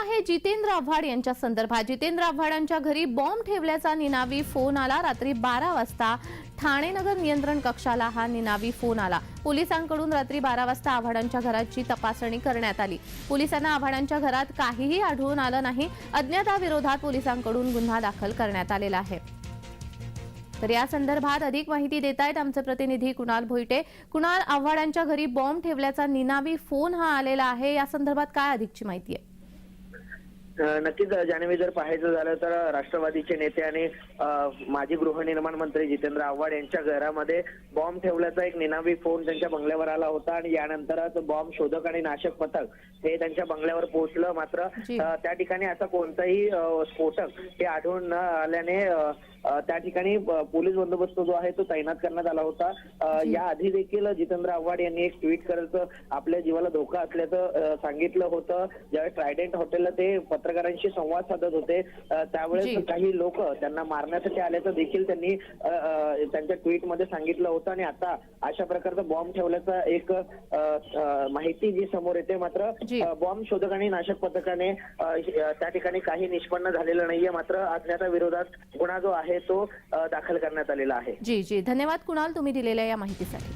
आहे जितेंद्र आव्हाड यांच्या संदर्भात। जितेंद्र आव्हाडांच्या घरी बॉम्ब ठेवल्याचा निनावी फोन आला। रात्री 12 वाजता ठाणे नगर नियंत्रण कक्षाला हा निनावी फोन आला। पोलिसांकडून रात्री 12 वाजता आव्हाडांच्या घराची तपासणी करण्यात आली। पोलिसांना आव्हाडांच्या घरात काहीही आढळून आलं नाही। अज्ञाताविरोधात पोलिसांकडून गुन्हा दाखल करण्यात आलेला आहे। तर या संदर्भात अधिक माहिती देत आहेत आमचे प्रतिनिधी कुणाल भोईटे। कुणाल, आव्हाडांच्या घरी बॉम्ब ठेवल्याचा निनावी फोन हा आलेला आहे, या संदर्भात काय अधिकची माहिती आहे? नक्कीच जान्हवी, जर पाहायचं झालं तर राष्ट्रवादीचे नेते आणि माजी गृहनिर्माण मंत्री जितेंद्र आव्हाड यांच्या घरामध्ये बॉम्ब ठेवल्याचा एक निनावी फोन त्यांच्या बंगल्यावर आला होता आणि यानंतरच बॉम्ब शोधक आणि नाशक पथक हे त्यांच्या बंगल्यावर पोहोचलं। मात्र त्या ठिकाणी असा कोणताही स्फोटक हे आढळून न आल्याने त्या ठिकाणी पोलीस बंदोबस्त जो आहे तो तैनात करण्यात आला होता। याआधी देखील जितेंद्र आव्हाड यांनी एक ट्विट करत आपल्या जीवाला धोका असल्याचं सांगितलं होतं। ज्यावेळी ट्रायडेंट हॉटेलला ते पत्रकारांशी संवाद साधत होते त्यावेळेस काही लोक त्यांना मारण्यासाठी आल्याचं देखील त्यांनी त्यांच्या ट्विटमध्ये सांगितलं होतं आणि आता अशा प्रकारचा बॉम्ब ठेवल्याचा एक माहिती जी समोर येते। मात्र बॉम्ब शोधक आणि नाशक पथकाने त्या ठिकाणी काही निष्पन्न झालेलं नाहीये। मात्र अज्ञाताविरोधात गुन्हा जो आहे तो दाखल करण्यात आलेला आहे। जी धन्यवाद कुणाल, तुम्ही दिलेल्या या माहितीसाठी।